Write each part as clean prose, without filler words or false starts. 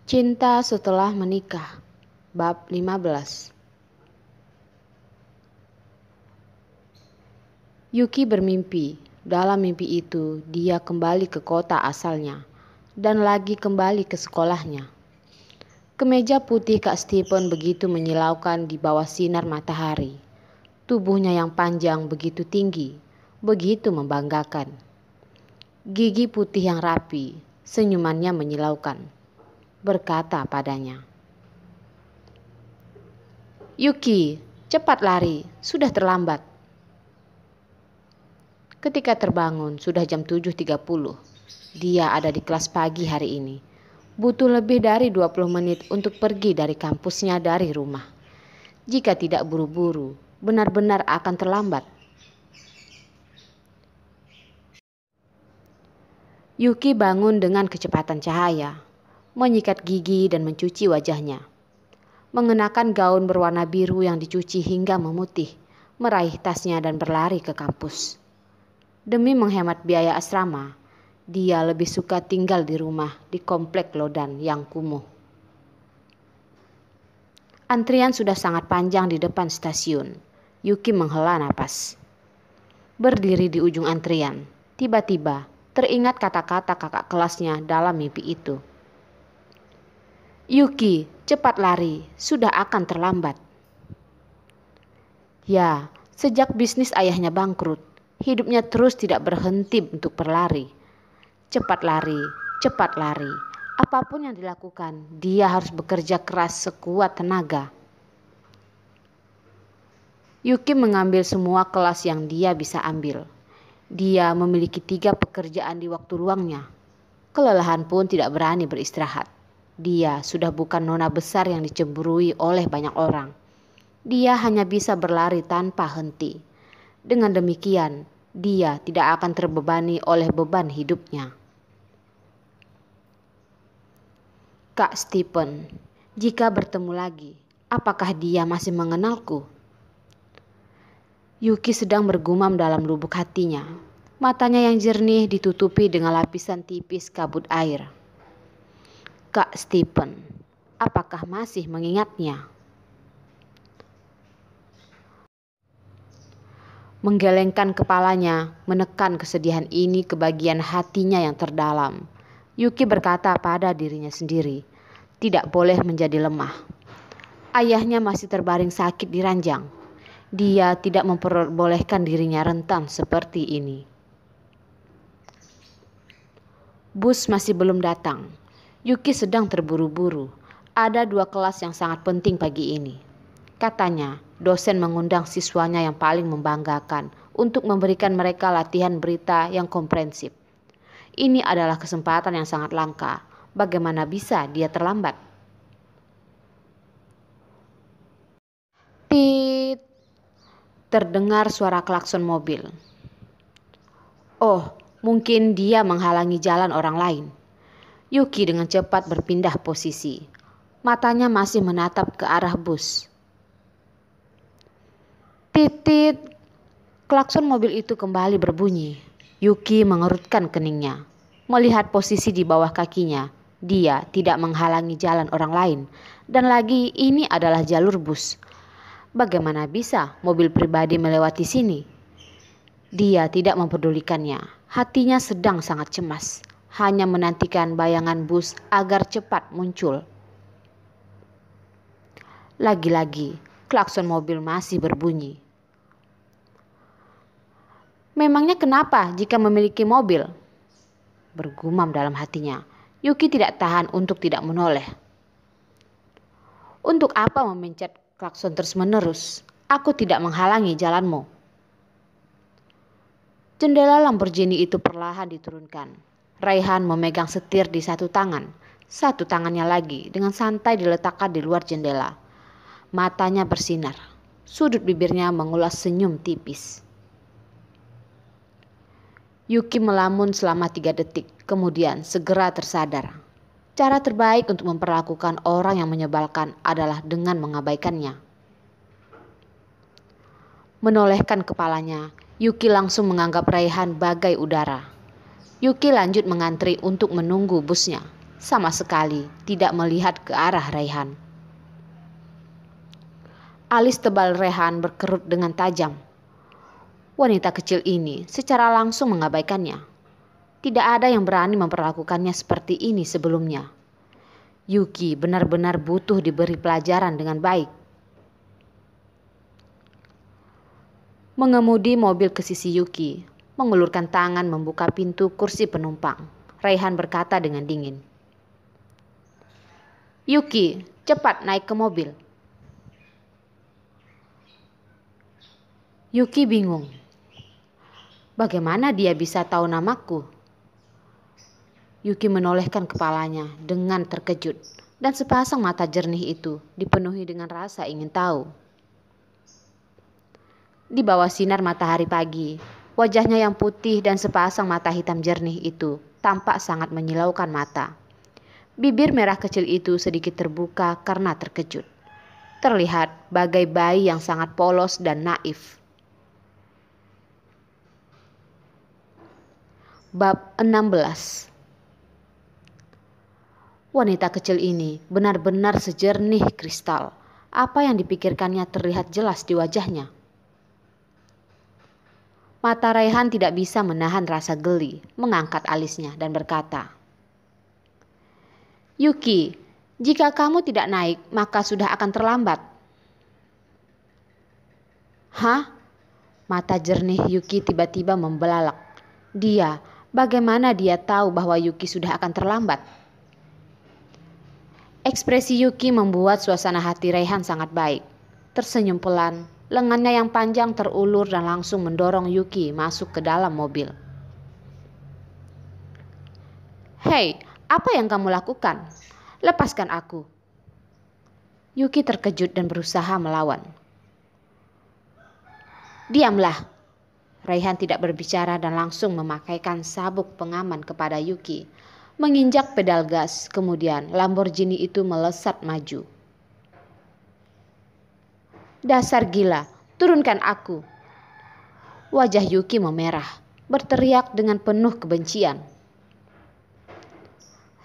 Cinta setelah menikah, bab 15. Yuki bermimpi. Dalam mimpi itu, dia kembali ke kota asalnya dan lagi kembali ke sekolahnya. Kemeja putih Kak Stephen begitu menyilaukan di bawah sinar matahari. Tubuhnya yang panjang begitu tinggi, begitu membanggakan. Gigi putih yang rapi, senyumannya menyilaukan. Berkata padanya, "Yuki, cepat lari, sudah terlambat." Ketika terbangun sudah jam 7.30. Dia ada di kelas pagi hari ini. Butuh lebih dari 20 menit untuk pergi dari kampusnya dari rumah. Jika tidak buru-buru, benar-benar akan terlambat. Yuki bangun dengan kecepatan cahaya, menyikat gigi dan mencuci wajahnya. Mengenakan gaun berwarna biru yang dicuci hingga memutih, meraih tasnya dan berlari ke kampus. Demi menghemat biaya asrama, dia lebih suka tinggal di rumah di komplek Lodan yang kumuh. Antrian sudah sangat panjang di depan stasiun. Yuki menghela napas. Berdiri di ujung antrian, tiba-tiba teringat kata-kata kakak kelasnya dalam mimpi itu. "Yuki, cepat lari, sudah akan terlambat." Ya, sejak bisnis ayahnya bangkrut, hidupnya terus tidak berhenti untuk berlari. Cepat lari, cepat lari. Apapun yang dilakukan, dia harus bekerja keras sekuat tenaga. Yuki mengambil semua kelas yang dia bisa ambil. Dia memiliki 3 pekerjaan di waktu luangnya. Kelelahan pun tidak berani beristirahat. Dia sudah bukan nona besar yang dicemburui oleh banyak orang. Dia hanya bisa berlari tanpa henti. Dengan demikian, dia tidak akan terbebani oleh beban hidupnya. Kak Stephen, jika bertemu lagi, apakah dia masih mengenalku? Yuki sedang bergumam dalam lubuk hatinya. Matanya yang jernih ditutupi dengan lapisan tipis kabut air. Kak Stephen, apakah masih mengingatnya? Menggelengkan kepalanya, menekan kesedihan ini ke bagian hatinya yang terdalam. Yuki berkata pada dirinya sendiri, tidak boleh menjadi lemah. Ayahnya masih terbaring sakit di ranjang. Dia tidak memperbolehkan dirinya rentan seperti ini. Bus masih belum datang. Yuki sedang terburu-buru. Ada 2 kelas yang sangat penting pagi ini. Katanya, dosen mengundang siswanya yang paling membanggakan untuk memberikan mereka latihan berita yang komprehensif. Ini adalah kesempatan yang sangat langka. Bagaimana bisa dia terlambat? Tit! Terdengar suara klakson mobil. Oh, mungkin dia menghalangi jalan orang lain. Yuki dengan cepat berpindah posisi. Matanya masih menatap ke arah bus. Titit! Klakson mobil itu kembali berbunyi. Yuki mengerutkan keningnya. Melihat posisi di bawah kakinya, dia tidak menghalangi jalan orang lain. Dan lagi ini adalah jalur bus. Bagaimana bisa mobil pribadi melewati sini? Dia tidak mempedulikannya. Hatinya sedang sangat cemas. Hanya menantikan bayangan bus agar cepat muncul. Lagi-lagi, klakson mobil masih berbunyi. Memangnya kenapa jika memiliki mobil? Bergumam dalam hatinya. Yuki tidak tahan untuk tidak menoleh. Untuk apa memencet klakson terus-menerus? Aku tidak menghalangi jalanmu. Jendela Lamborghini itu perlahan diturunkan. Raihan memegang setir di satu tangan. Satu tangannya lagi dengan santai diletakkan di luar jendela. Matanya bersinar. Sudut bibirnya mengulas senyum tipis. Yuki melamun selama 3 detik. Kemudian segera tersadar. Cara terbaik untuk memperlakukan orang yang menyebalkan adalah dengan mengabaikannya. Menolehkan kepalanya, Yuki langsung menganggap Raihan bagai udara. Yuki lanjut mengantri untuk menunggu busnya. sama sekali tidak melihat ke arah Raihan. Alis tebal Raihan berkerut dengan tajam. Wanita kecil ini secara langsung mengabaikannya. Tidak ada yang berani memperlakukannya seperti ini sebelumnya. Yuki benar-benar butuh diberi pelajaran dengan baik. Mengemudi mobil ke sisi Yuki, mengulurkan tangan membuka pintu kursi penumpang. Raihan berkata dengan dingin, "Yuki, cepat naik ke mobil." Yuki bingung. Bagaimana dia bisa tahu namaku? Yuki menolehkan kepalanya dengan terkejut, dan sepasang mata jernih itu dipenuhi dengan rasa ingin tahu. Di bawah sinar matahari pagi, wajahnya yang putih dan sepasang mata hitam jernih itu tampak sangat menyilaukan mata. Bibir merah kecil itu sedikit terbuka karena terkejut. Terlihat bagai bayi yang sangat polos dan naif. Bab 16. Wanita kecil ini benar-benar sejernih kristal. Apa yang dipikirkannya terlihat jelas di wajahnya. Mata Raihan tidak bisa menahan rasa geli, mengangkat alisnya dan berkata, "Yuki, jika kamu tidak naik, maka sudah akan terlambat." "Hah?" Mata jernih Yuki tiba-tiba membelalak. Bagaimana dia tahu bahwa Yuki sudah akan terlambat? Ekspresi Yuki membuat suasana hati Raihan sangat baik. Tersenyum pelan, lengannya yang panjang terulur dan langsung mendorong Yuki masuk ke dalam mobil. "Hei, apa yang kamu lakukan? Lepaskan aku." Yuki terkejut dan berusaha melawan. "Diamlah." Raihan tidak berbicara dan langsung memakaikan sabuk pengaman kepada Yuki. Menginjak pedal gas, kemudian Lamborghini itu melesat maju. "Dasar gila, turunkan aku." Wajah Yuki memerah, berteriak dengan penuh kebencian.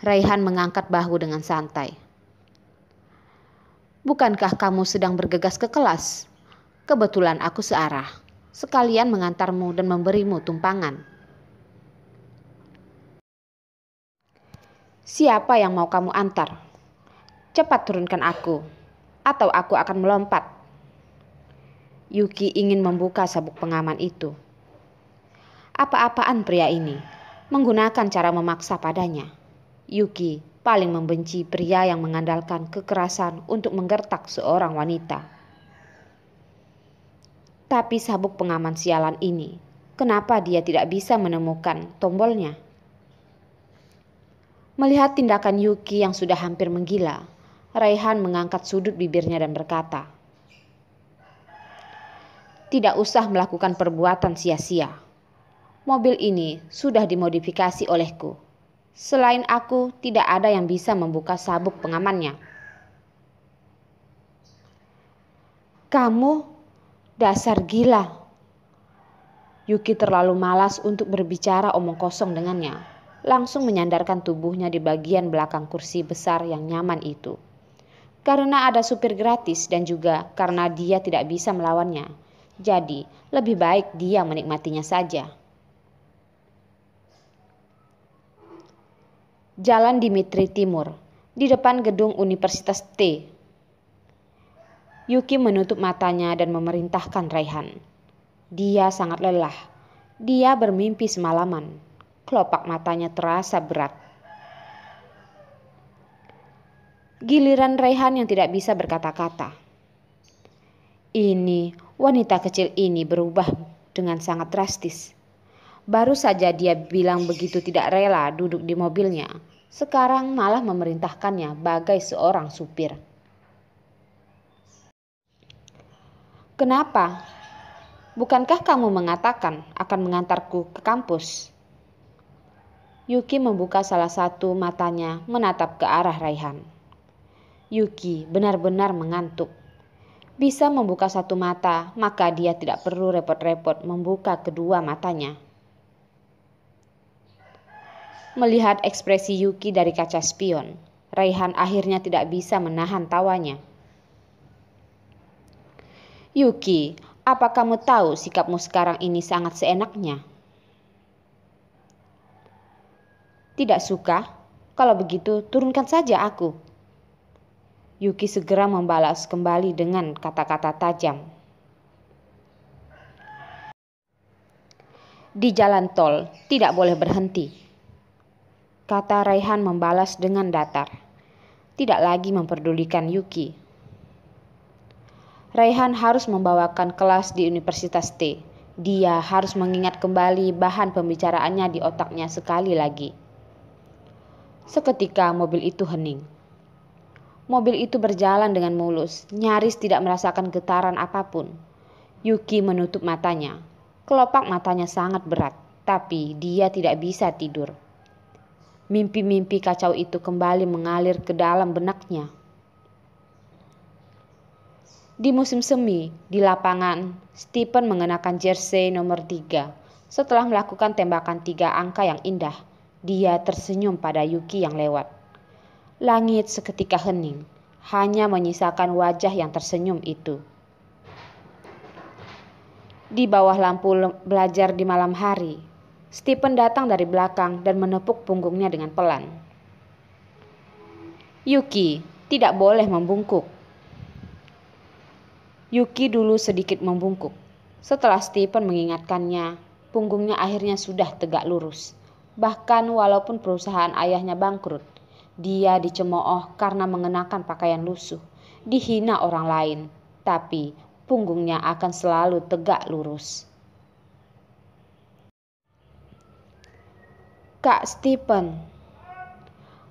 Raihan mengangkat bahu dengan santai. "Bukankah kamu sedang bergegas ke kelas? Kebetulan aku searah. Sekalian mengantarmu dan memberimu tumpangan." "Siapa yang mau kamu antar? Cepat turunkan aku, atau aku akan melompat." Yuki ingin membuka sabuk pengaman itu. Apa-apaan pria ini, menggunakan cara memaksa padanya. Yuki paling membenci pria yang mengandalkan kekerasan untuk menggertak seorang wanita. Tapi sabuk pengaman sialan ini, kenapa dia tidak bisa menemukan tombolnya? Melihat tindakan Yuki yang sudah hampir menggila, Raihan mengangkat sudut bibirnya dan berkata, "Tidak usah melakukan perbuatan sia-sia. Mobil ini sudah dimodifikasi olehku. Selain aku, tidak ada yang bisa membuka sabuk pengamannya." "Kamu dasar gila." Yuki terlalu malas untuk berbicara omong kosong dengannya. Langsung menyandarkan tubuhnya di bagian belakang kursi besar yang nyaman itu. Karena ada supir gratis dan juga karena dia tidak bisa melawannya. Jadi lebih baik dia menikmatinya saja. Jalan Dimitri Timur, di depan gedung Universitas T. Yuki menutup matanya dan memerintahkan Raihan. Dia sangat lelah. Dia bermimpi semalaman. Kelopak matanya terasa berat. Giliran Raihan yang tidak bisa berkata-kata. Wanita kecil ini berubah dengan sangat drastis. Baru saja dia bilang begitu tidak rela duduk di mobilnya. Sekarang malah memerintahkannya bagai seorang supir. "Kenapa? Bukankah kamu mengatakan akan mengantarku ke kampus?" Yuki membuka salah satu matanya menatap ke arah Raihan. Yuki benar-benar mengantuk. Bisa membuka satu mata, maka dia tidak perlu repot-repot membuka kedua matanya. Melihat ekspresi Yuki dari kaca spion, Raihan akhirnya tidak bisa menahan tawanya. "Yuki, apa kamu tahu sikapmu sekarang ini sangat seenaknya?" "Tidak suka? Kalau begitu turunkan saja aku." Yuki segera membalas kembali dengan kata-kata tajam. "Di jalan tol tidak boleh berhenti," kata Raihan membalas dengan datar, tidak lagi memperdulikan Yuki. Raihan harus membawakan kelas di Universitas T. Dia harus mengingat kembali bahan pembicaraannya di otaknya sekali lagi. Seketika mobil itu hening. Mobil itu berjalan dengan mulus, nyaris tidak merasakan getaran apapun. Yuki menutup matanya. Kelopak matanya sangat berat, tapi dia tidak bisa tidur. Mimpi-mimpi kacau itu kembali mengalir ke dalam benaknya. Di musim semi, di lapangan, Stephen mengenakan jersey nomor 3. Setelah melakukan tembakan 3 angka yang indah, dia tersenyum pada Yuki yang lewat. Langit seketika hening, hanya menyisakan wajah yang tersenyum itu. Di bawah lampu belajar di malam hari, Stephen datang dari belakang dan menepuk punggungnya dengan pelan. "Yuki, tidak boleh membungkuk." Yuki dulu sedikit membungkuk. Setelah Stephen mengingatkannya, punggungnya akhirnya sudah tegak lurus. Bahkan walaupun perusahaan ayahnya bangkrut, dia dicemooh karena mengenakan pakaian lusuh, dihina orang lain, tapi punggungnya akan selalu tegak lurus. "Kak Stephen."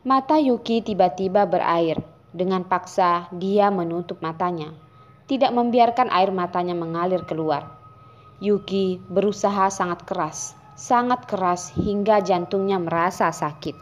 Mata Yuki tiba-tiba berair. Dengan paksa dia menutup matanya, tidak membiarkan air matanya mengalir keluar. Yuki berusaha sangat keras hingga jantungnya merasa sakit.